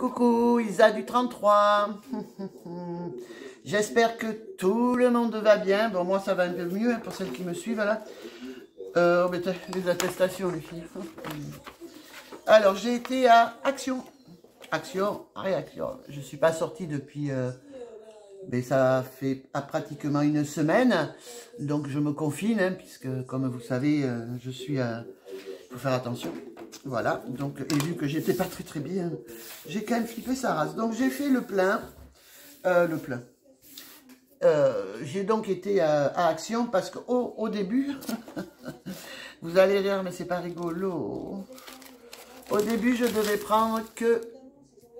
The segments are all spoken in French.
Coucou Isa du 33. J'espère que tout le monde va bien. Bon, moi ça va un peu mieux hein, pour celles qui me suivent là. Les attestations les filles. Alors j'ai été à Action. Action, réaction. Je suis pas sortie depuis... mais ça fait pratiquement une semaine. Donc je me confine hein, puisque comme vous savez je suis... faut faire attention. Voilà, donc, et vu que j'étais pas très bien, j'ai quand même flippé sa race. Donc j'ai fait le plein. J'ai donc été à Action parce qu'au début, vous allez rire mais c'est pas rigolo. Au début je devais prendre que,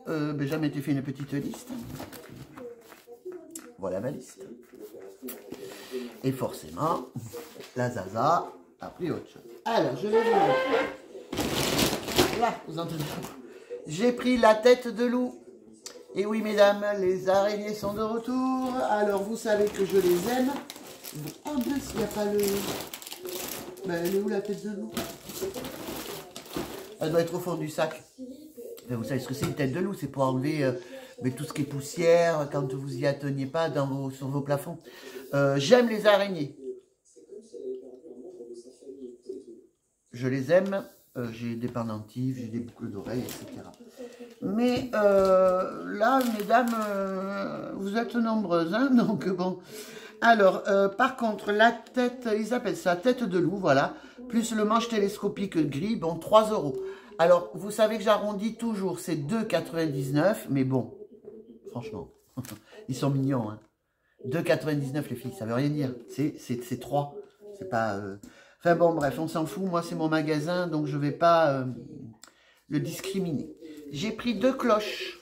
j'ai m'étais fait une petite liste. Voilà ma liste. Et forcément, la Zaza a pris autre chose. Alors je vais vous montrer. Là, vous entendez. J'ai pris la tête de loup. Et oui, mesdames, les araignées sont de retour. Alors, vous savez que je les aime. Oh, mince, il n'y a pas le... Ben, elle est où la tête de loup? Elle doit être au fond du sac. Ben, vous savez ce que c'est une tête de loup? C'est pour enlever tout ce qui est poussière quand vous n'y atteniez pas sur vos plafonds. J'aime les araignées. Je les aime. J'ai des pendentifs, j'ai des boucles d'oreilles, etc. Mais là, mesdames, vous êtes nombreuses, hein, donc bon. Alors, par contre, la tête, ils appellent ça tête de loup, voilà, plus le manche télescopique gris, bon, 3 €. Alors, vous savez que j'arrondis toujours, c'est 2,99 €, mais bon, franchement, ils sont mignons, hein. 2,99 € les filles, ça veut rien dire, c'est 3, c'est pas... Enfin bon, bref, on s'en fout. Moi, c'est mon magasin, donc je ne vais pas le discriminer. J'ai pris 2 cloches,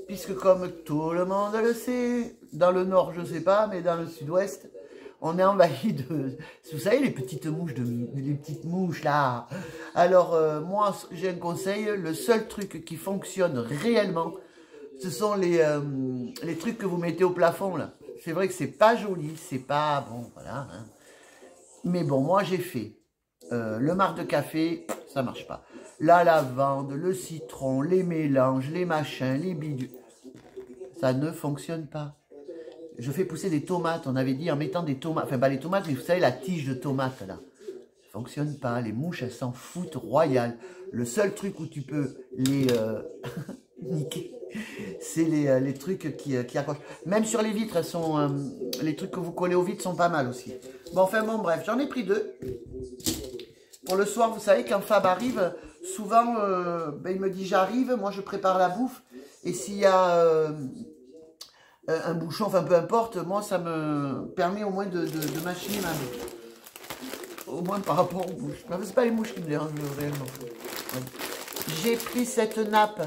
puisque comme tout le monde le sait, dans le nord, je ne sais pas, mais dans le sud-ouest, on est envahi de... Vous savez, les petites mouches, là. Alors, moi, j'ai un conseil. Le seul truc qui fonctionne réellement, ce sont les trucs que vous mettez au plafond, là. C'est vrai que c'est pas joli, c'est pas... Bon, voilà, hein. Mais bon, moi j'ai fait le marc de café, ça marche pas. La lavande, le citron, les mélanges, les machins, les bidules, ça ne fonctionne pas. Je fais pousser des tomates, on avait dit en mettant des tomates, enfin pas les tomates, mais vous savez la tige de tomate là. Ça fonctionne pas, les mouches elles s'en foutent royal. Le seul truc où tu peux les niquer, c'est les trucs qui accrochent. Même sur les vitres, elles sont, les trucs que vous collez aux vitres sont pas mal aussi. Bon, enfin bon, bref, j'en ai pris 2. Pour le soir, vous savez, quand Fab arrive, souvent, il me dit j'arrive, moi je prépare la bouffe. Et s'il y a un bouchon, enfin peu importe, moi ça me permet au moins de machiner ma bouffe. Au moins par rapport aux mouches. C'est pas les mouches qui me dérangent réellement. J'ai pris cette nappe.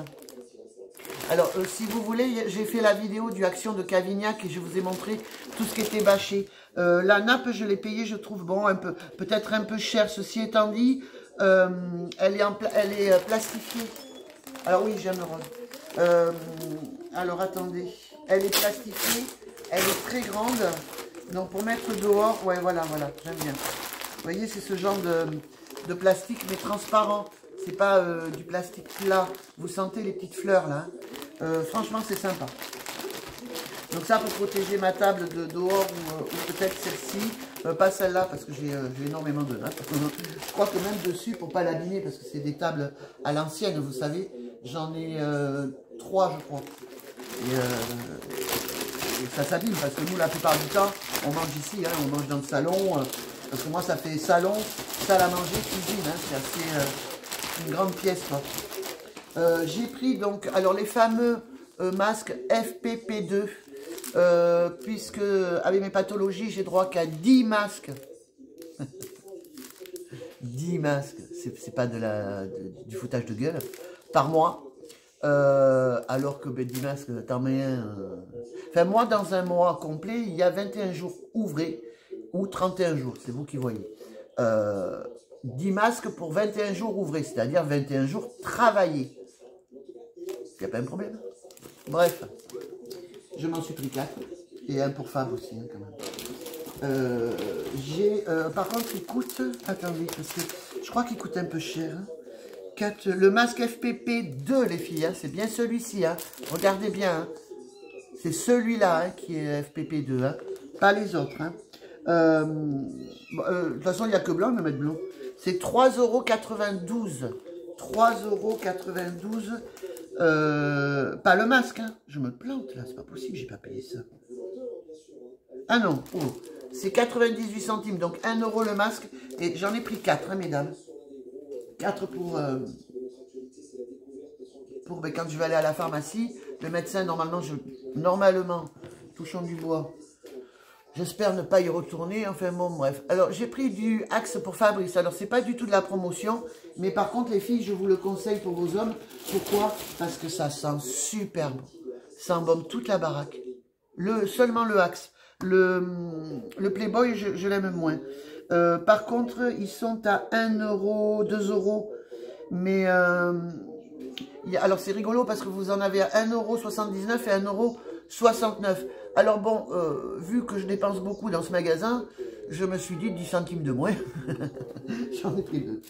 Alors, si vous voulez, j'ai fait la vidéo du Action de Cavignac et je vous ai montré tout ce qui était bâché. La nappe, je l'ai payée, je trouve, bon, peut-être un peu cher. Ceci étant dit, elle est plastifiée. Alors oui, j'aime le rose. Alors, attendez. Elle est plastifiée, elle est très grande. Donc, pour mettre dehors, ouais, voilà, j'aime bien. Vous voyez, c'est ce genre de plastique, mais transparent. C'est pas du plastique plat. Vous sentez les petites fleurs là. Franchement, c'est sympa. Donc ça pour protéger ma table de dehors ou peut-être celle-ci. Pas celle-là parce que j'ai énormément de nappes. Je crois que même dessus, pour pas l'abîmer, parce que c'est des tables à l'ancienne, vous savez, j'en ai 3 je crois. Et ça s'abîme parce que nous, la plupart du temps, on mange ici, hein, on mange dans le salon. Parce que moi, ça fait salon, salle à manger, cuisine. Hein, c'est assez... une grande pièce quoi. J'ai pris donc alors les fameux masques FPP2 puisque avec mes pathologies j'ai droit qu'à 10 masques 10 masques, c'est pas du foutage de gueule par mois, alors que 10 masques t'en mets un enfin moi dans un mois complet il y a 21 jours ouvrés ou 31 jours, c'est vous qui voyez. 10 masques pour 21 jours ouvrés, c'est-à-dire 21 jours travaillés. Il n'y a pas un problème. Bref, je m'en suis pris 4. Et un pour Fab aussi, hein, quand même. Par contre, il coûte... Attendez, parce que je crois qu'il coûte un peu cher. Hein. Le masque FPP2, les filles, hein, c'est bien celui-ci. Hein. Regardez bien. Hein. C'est celui-là hein, qui est FPP2, hein, pas les autres. Hein. De toute façon, il n'y a que blanc, on va mettre blond. C'est 3,92 €. 3,92 €. Pas le masque, hein. Je me plante là, c'est pas possible, j'ai pas payé ça. Ah non, oh. C'est 98 centimes, donc 1 € le masque. Et j'en ai pris 4, hein, mesdames. 4 pour ben, quand je vais aller à la pharmacie. Le médecin, normalement, touchons du bois. J'espère ne pas y retourner, enfin bon, bref. Alors, j'ai pris du Axe pour Fabrice. Alors, c'est pas du tout de la promotion, mais par contre, les filles, je vous le conseille pour vos hommes. Pourquoi? Parce que ça sent super bon. Ça embaume toute la baraque. Seulement le Axe. Le Playboy, je l'aime moins. Par contre, ils sont à 1 €, 2 €. Mais, alors, c'est rigolo parce que vous en avez à 1,79 € et 1,69 €. Alors bon, vu que je dépense beaucoup dans ce magasin, je me suis dit 10 centimes de moins. J'en ai pris 2.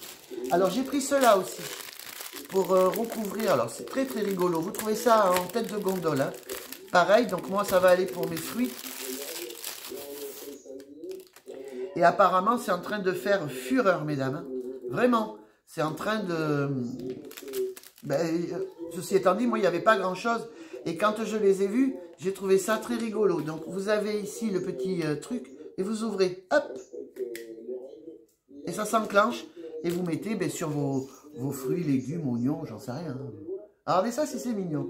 Alors j'ai pris cela aussi pour recouvrir. Alors c'est très très rigolo. Vous trouvez ça en tête de gondole. Hein. Pareil, donc moi ça va aller pour mes fruits. Et apparemment c'est en train de faire fureur, mesdames. Hein. Vraiment, c'est en train de... Ben, ceci étant dit, moi il n'y avait pas grand chose. Et quand je les ai vus, j'ai trouvé ça très rigolo. Donc, vous avez ici le petit truc et vous ouvrez. Hop! Et ça s'enclenche. Et vous mettez ben, sur vos fruits, légumes, oignons, j'en sais rien. Alors, regardez ça si c'est mignon.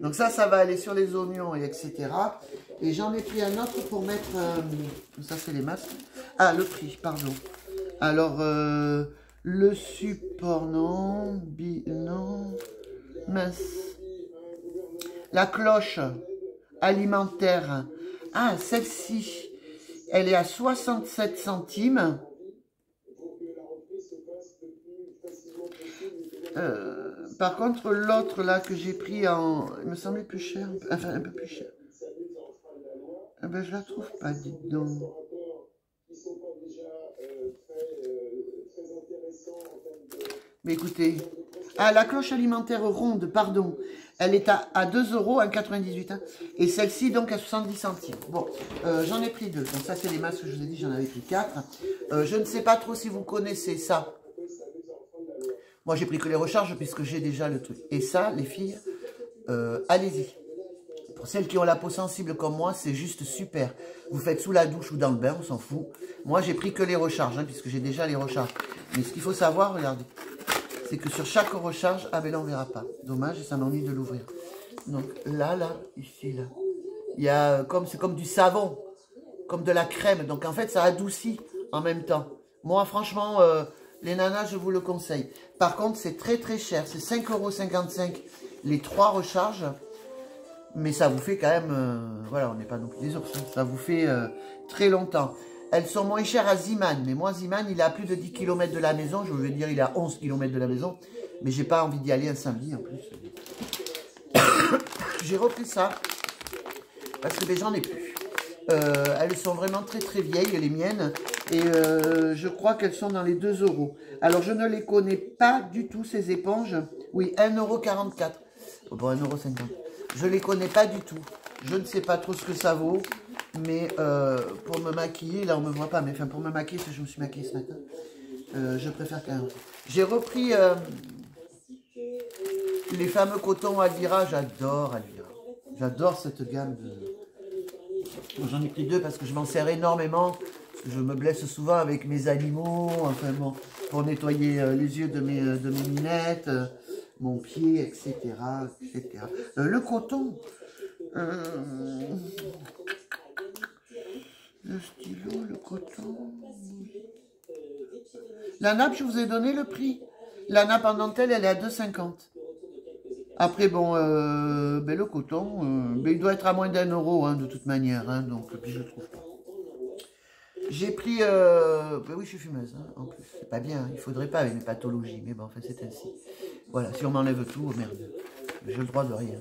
Donc, ça va aller sur les oignons et etc. Et j'en ai pris un autre pour mettre... ça, c'est les masques. Ah, le prix, pardon. Alors, le support, non. Non. Mince. La cloche alimentaire, ah, celle-ci, elle est à 67 centimes. Par contre, l'autre là que j'ai pris en... Il me semblait plus cher, enfin un peu plus cher. Eh ben, je la trouve pas, dites donc. Mais écoutez, ah, la cloche alimentaire ronde, pardon. Elle est à 2 €, 1,98 €. Hein, et celle-ci, donc, à 70 centimes. Bon, j'en ai pris 2. Donc, ça, c'est les masques que je vous ai dit, j'en avais pris 4. Je ne sais pas trop si vous connaissez ça. Moi, j'ai pris que les recharges, puisque j'ai déjà le truc. Et ça, les filles, allez-y. Pour celles qui ont la peau sensible comme moi, c'est juste super. Vous faites sous la douche ou dans le bain, on s'en fout. Moi, j'ai pris que les recharges, hein, puisque j'ai déjà les recharges. Mais ce qu'il faut savoir, regardez. C'est que sur chaque recharge, ah ben là on verra pas. Dommage, ça m'ennuie de l'ouvrir. Donc là, ici, là. Il y a c'est comme du savon, comme de la crème. Donc en fait, ça adoucit en même temps. Moi, franchement, les nanas, je vous le conseille. Par contre, c'est très très cher. C'est 5,55 € les 3 recharges. Mais ça vous fait quand même, voilà, on n'est pas non plus des ours. Hein. Ça vous fait très longtemps. Elles sont moins chères à Ziman, mais moi, Ziman, il est à plus de 10 km de la maison. Je veux dire, il est à 11 km de la maison. Mais j'ai pas envie d'y aller un samedi, en plus. J'ai repris ça, parce que j'en ai plus. Elles sont vraiment très, très vieilles, les miennes. Et je crois qu'elles sont dans les 2 €. Alors, je ne les connais pas du tout, ces éponges. Oui, 1,44 €. Oh, bon, 1,50 €. Je ne les connais pas du tout. Je ne sais pas trop ce que ça vaut. Mais pour me maquiller, là on me voit pas, mais enfin pour me maquiller, parce que je me suis maquillée ce matin, je préfère qu'un... J'ai repris les fameux cotons Alvira, j'adore Alvira. J'adore cette gamme de... J'en ai pris 2 parce que je m'en sers énormément, parce que je me blesse souvent avec mes animaux, enfin bon, pour nettoyer les yeux de mes minettes, mon pied, etc. etc. Le coton... Le stylo, le coton. La nappe, je vous ai donné le prix. La nappe en dentelle, elle est à 2,50 €. Après, bon, ben, le coton, ben, il doit être à moins d'1 € hein, de toute manière. Hein, donc, puis je ne le trouve pas. J'ai pris... ben oui, je suis fumeuse. Hein, en plus, c'est pas bien. Hein, il faudrait pas avec mes pathologies. Mais bon, enfin, c'est ainsi. Voilà, si on m'enlève tout, oh merde. J'ai le droit de rien.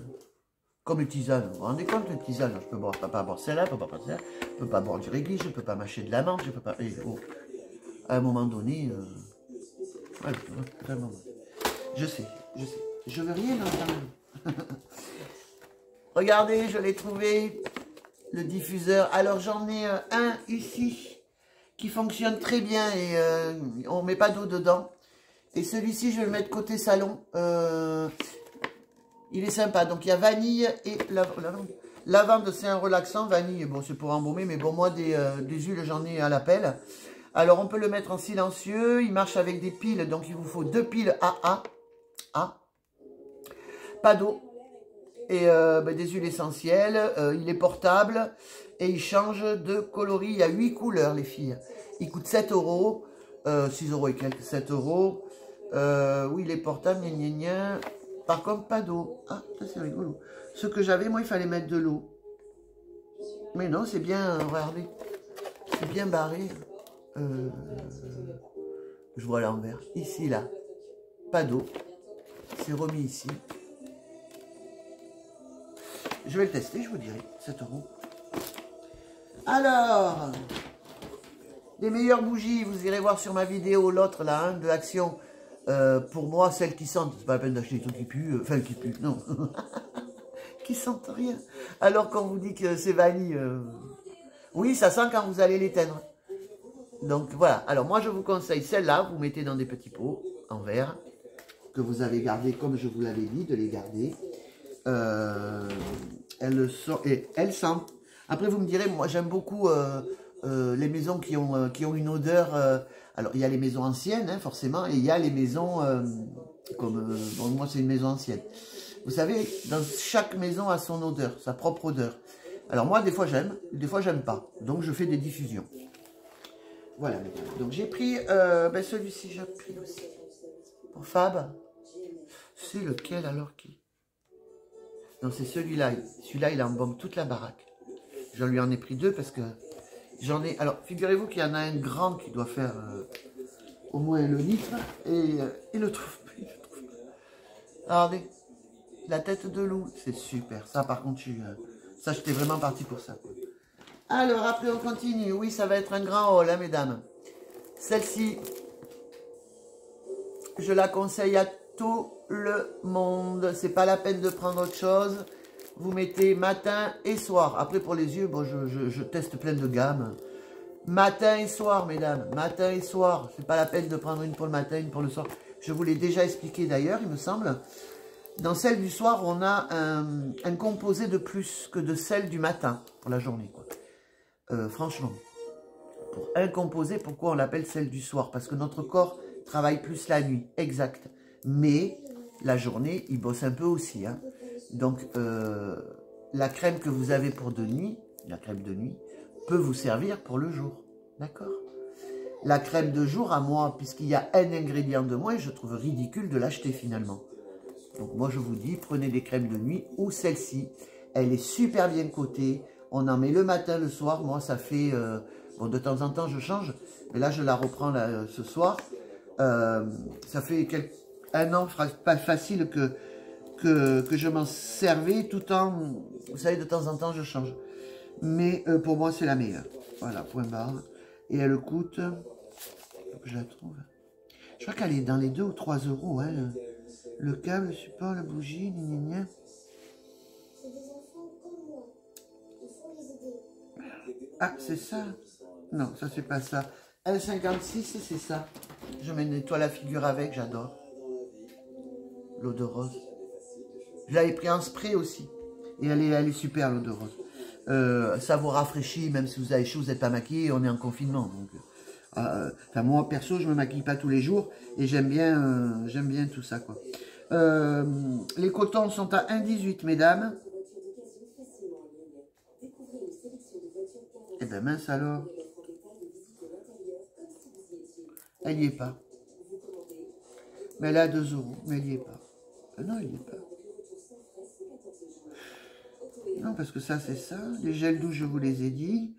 Comme les tisanes, vous vous rendez compte, les tisanes, je peux pas boire celle-là, je peux pas boire celle-là, je peux pas boire du réglisse, je peux pas mâcher de la menthe, je peux pas... Et, oh, à un moment donné, Voilà, vraiment. Je sais. Je veux rien entendre. Regardez, je l'ai trouvé, le diffuseur. Alors, j'en ai un ici qui fonctionne très bien et on ne met pas d'eau dedans. Et celui-ci, je vais le mettre côté salon. Il est sympa. Donc, il y a vanille et lavande. Lavande, c'est un relaxant. Vanille, bon, c'est pour embaumer. Mais bon, moi, des huiles, j'en ai à la pelle. Alors, on peut le mettre en silencieux. Il marche avec des piles. Donc, il vous faut 2 piles AA. Pas d'eau. Et des huiles essentielles. Il est portable. Et il change de coloris. Il y a 8 couleurs, les filles. Il coûte 7 €. 6 € et quelques. 7 €. Oui, il est portable. Gna, gna, gna. Par contre, pas d'eau. Ah, ça c'est rigolo. Ce que j'avais, moi, il fallait mettre de l'eau. Mais non, c'est bien, regardez. C'est bien barré. Je vois à l'envers. Ici, là. Pas d'eau. C'est remis ici. Je vais le tester, je vous dirai. 7 €. Alors, les meilleures bougies, vous irez voir sur ma vidéo, l'autre là, hein, de l'action. Pour moi, celles qui sentent, c'est pas la peine d'acheter des trucs qui puent, enfin qui puent, non. Qui sentent rien. Alors qu'on vous dit que c'est vanille, oui, ça sent quand vous allez l'éteindre. Donc voilà, alors moi je vous conseille celle-là, vous mettez dans des petits pots en verre, que vous avez gardé comme je vous l'avais dit, de les garder. Elle sent. Après vous me direz, moi j'aime beaucoup les maisons qui ont une odeur. Alors il y a les maisons anciennes, hein, forcément, et il y a les maisons comme bon, moi c'est une maison ancienne. Vous savez, dans chaque maison a son odeur, sa propre odeur. Alors moi des fois j'aime pas, donc je fais des diffusions. Voilà, donc j'ai pris celui-ci, j'ai pris aussi pour Fab. C'est lequel alors qui? Non, c'est celui-là. Celui-là, il embaume toute la baraque. Je lui en ai pris 2 parce que j'en ai... Alors, figurez-vous qu'il y en a un grand qui doit faire au moins le litre. Et il le trouve plus. Regardez, la tête de loup, c'est super. Ça, par contre, ça, j'étais vraiment parti pour ça. Alors, après, on continue. Oui, ça va être un grand haul, hein, mesdames. Celle-ci, je la conseille à tout le monde. C'est pas la peine de prendre autre chose. Vous mettez matin et soir. Après, pour les yeux, bon, je teste plein de gammes. Matin et soir, mesdames. Matin et soir. C'est pas la peine de prendre une pour le matin, une pour le soir. Je vous l'ai déjà expliqué d'ailleurs, il me semble. Dans celle du soir, on a un composé de plus que de celle du matin pour la journée, quoi. Franchement. Pour un composé, pourquoi on l'appelle celle du soir? Parce que notre corps travaille plus la nuit, exact. Mais la journée, il bosse un peu aussi, hein. Donc, la crème que vous avez pour de nuit, la crème de nuit, peut vous servir pour le jour. D'accord? La crème de jour, à moi, puisqu'il y a un ingrédient de moins, je trouve ridicule de l'acheter finalement. Donc, moi, je vous dis, prenez des crèmes de nuit ou celle-ci. Elle est super bien cotée. On en met le matin, le soir. Moi, ça fait... bon, de temps en temps, je change. Mais là, je la reprends là, ce soir. Ça fait un an pas facile que je m'en servais tout en... Vous savez, de temps en temps, je change. Mais pour moi, c'est la meilleure. Voilà, point barre. Et elle coûte... Faut que je la trouve. Je crois qu'elle est dans les 2 ou 3 €. Hein, le câble, le support, la bougie, gna gna gna. Ah, c'est ça? Non, ça, c'est pas ça. L56, c'est ça. Je me nettoie la figure avec, j'adore. L'eau de rose. Je l'avais pris en spray aussi. Et elle est super, l'eau de rose. Ça vous rafraîchit, même si vous avez chaud, vous n'êtes pas maquillé, on est en confinement. Donc, enfin, moi, perso, je ne me maquille pas tous les jours. Et j'aime bien tout ça, quoi. Les cotons sont à 1,18, mesdames. Eh ben mince alors. Elle n'y est pas. Mais elle est à 2 €. Mais elle n'y est pas. Non, elle n'y est pas. Non, parce que ça, c'est ça. Les gels douche, je vous les ai dit.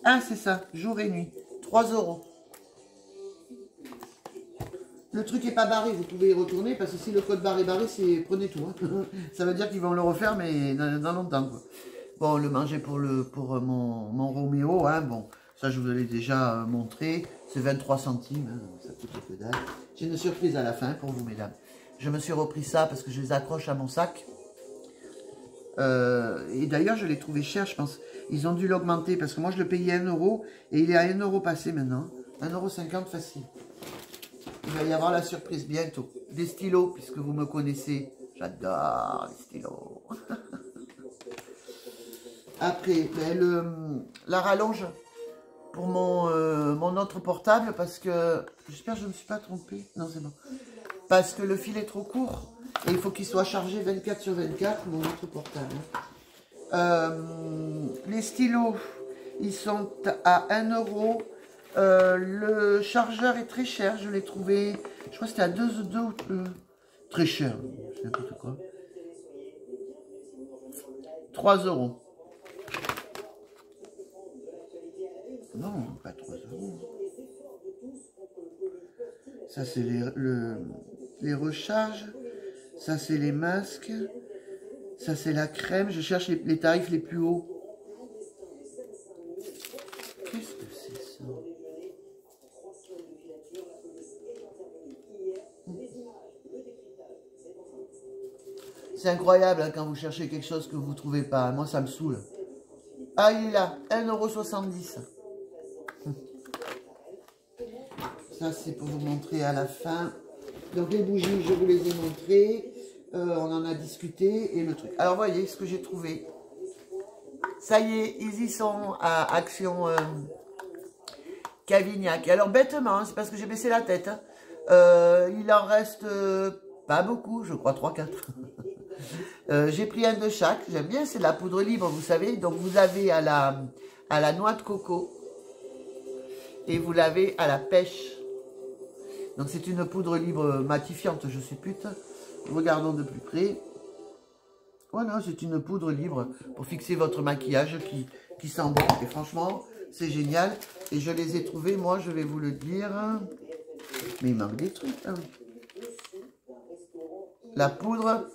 Ah, c'est ça. Jour et nuit. 3 €. Le truc n'est pas barré. Vous pouvez y retourner parce que si le code barre est barré, c'est prenez tout. Hein. Ça veut dire qu'ils vont le refaire, mais dans longtemps, quoi. Bon, le manger pour mon Roméo, hein, bon, Ça, je vous l'ai déjà montré. C'est 23 centimes, hein, ça coûte que dalle. J'ai une surprise à la fin pour vous, mesdames. Je me suis repris ça parce que je les accroche à mon sac. Et d'ailleurs, je l'ai trouvé cher, je pense. Ils ont dû l'augmenter parce que moi, je le payais 1 € et il est à 1 € passé maintenant. 1,50 € facile. Il va y avoir la surprise bientôt. Des stylos, puisque vous me connaissez. J'adore les stylos. Après, ben, la rallonge pour mon autre portable parce que... J'espère que je ne me suis pas trompée. Non, c'est bon. Parce que le fil est trop court et il faut qu'il soit chargé 24/24, mon autre portable. Les stylos, ils sont à 1 €. Le chargeur est très cher, je l'ai trouvé, je crois que c'était à 2 €, très cher, c'est n'importe quoi. 3 €. Non, pas 3 €. Ça, c'est les recharges. Ça, c'est les masques. Ça, c'est la crème. Je cherche les tarifs les plus hauts. Qu'est-ce que c'est ça? C'est incroyable hein, quand vous cherchez quelque chose que vous ne trouvez pas. Moi, ça me saoule. Ah, il est là. 1,70 €. Ça, c'est pour vous montrer à la fin. Donc, les bougies, je vous les ai montrées. On en a discuté. Et le truc. Alors, voyez ce que j'ai trouvé. Ça y est, ils y sont à Action Cavignac. Alors, bêtement, c'est parce que j'ai baissé la tête. Hein. Il en reste pas beaucoup, je crois 3-4. J'ai pris un de chaque. J'aime bien, c'est de la poudre libre, vous savez. Donc, vous avez à la noix de coco. Et vous l'avez à la pêche. Donc c'est une poudre libre matifiante, je suppute. Regardons de plus près. Voilà, c'est une poudre libre pour fixer votre maquillage qui sent bon. Et franchement, c'est génial. Et je les ai trouvés, moi, je vais vous le dire. Mais il manque des trucs. Hein. La poudre,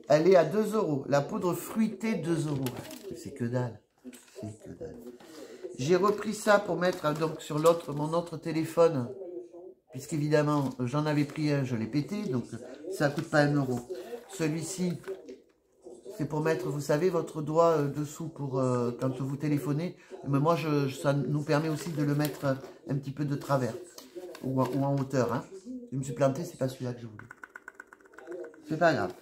elle est à 2 €. La poudre fruitée, 2 €. C'est que dalle. C'est que dalle. J'ai repris ça pour mettre donc sur mon autre téléphone. Puisqu'évidemment, j'en avais pris un, je l'ai pété, donc ça ne coûte pas 1 €. Celui-ci, c'est pour mettre, vous savez, votre doigt dessous pour quand vous téléphonez. Mais moi, ça nous permet aussi de le mettre un petit peu de travers ou en hauteur. Hein. Je me suis planté, c'est pas celui-là que je voulais. C'est pas grave,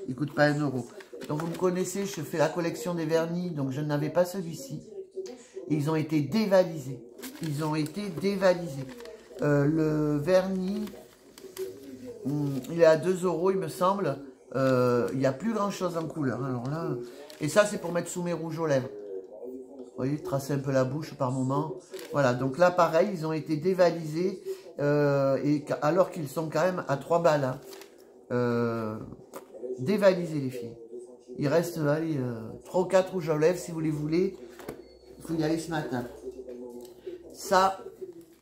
il ne coûte pas 1 €. Donc vous me connaissez, je fais la collection des vernis, donc je n'avais pas celui-ci. Ils ont été dévalisés. Ils ont été dévalisés. Le vernis, il est à 2 € il me semble. Il n'y a plus grand chose en couleur. Alors là, et ça c'est pour mettre sous mes rouges aux lèvres. Vous voyez, tracer un peu la bouche par moment. Voilà, donc là pareil, ils ont été dévalisés. Alors qu'ils sont quand même à 3 balles. Hein. Dévalisés les filles. Il reste allez, 3 ou 4 rouges aux lèvres si vous les voulez. Il faut y aller ce matin. Ça...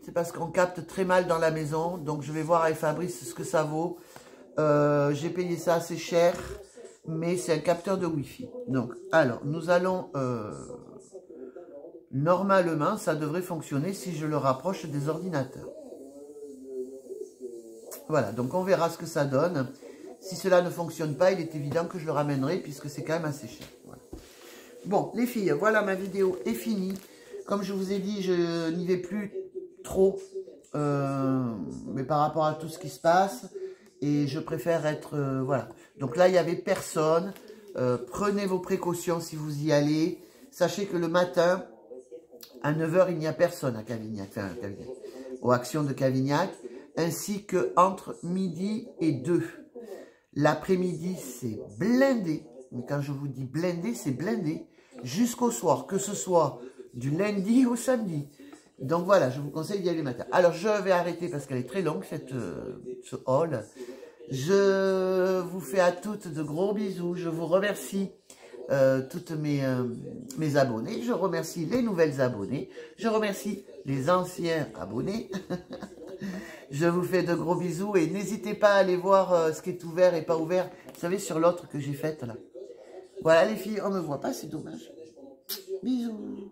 c'est parce qu'on capte très mal dans la maison. Donc, je vais voir avec Fabrice ce que ça vaut. J'ai payé ça assez cher. Mais c'est un capteur de Wi-Fi. Donc, alors, nous allons... normalement, ça devrait fonctionner si je le rapproche des ordinateurs. Voilà, donc on verra ce que ça donne. Si cela ne fonctionne pas, il est évident que je le ramènerai puisque c'est quand même assez cher. Voilà. Bon, les filles, voilà, ma vidéo est finie. Comme je vous ai dit, je n'y vais plus trop, mais par rapport à tout ce qui se passe, et je préfère être, voilà. Donc là, il n'y avait personne. Prenez vos précautions si vous y allez. Sachez que le matin, à 9 h, il n'y a personne à Cavignac, enfin, aux actions de Cavignac, ainsi que entre midi et 2. L'après-midi, c'est blindé. Mais quand je vous dis blindé, c'est blindé jusqu'au soir, que ce soit du lundi au samedi. Donc voilà, je vous conseille d'y aller le matin. Alors, je vais arrêter parce qu'elle est très longue, ce haul. Je vous fais à toutes de gros bisous. Je vous remercie toutes mes abonnés. Je remercie les nouvelles abonnées. Je remercie les anciens abonnés. Je vous fais de gros bisous et n'hésitez pas à aller voir ce qui est ouvert et pas ouvert. Vous savez, sur l'autre que j'ai faite là. Voilà les filles, on ne me voit pas, c'est dommage. Bisous.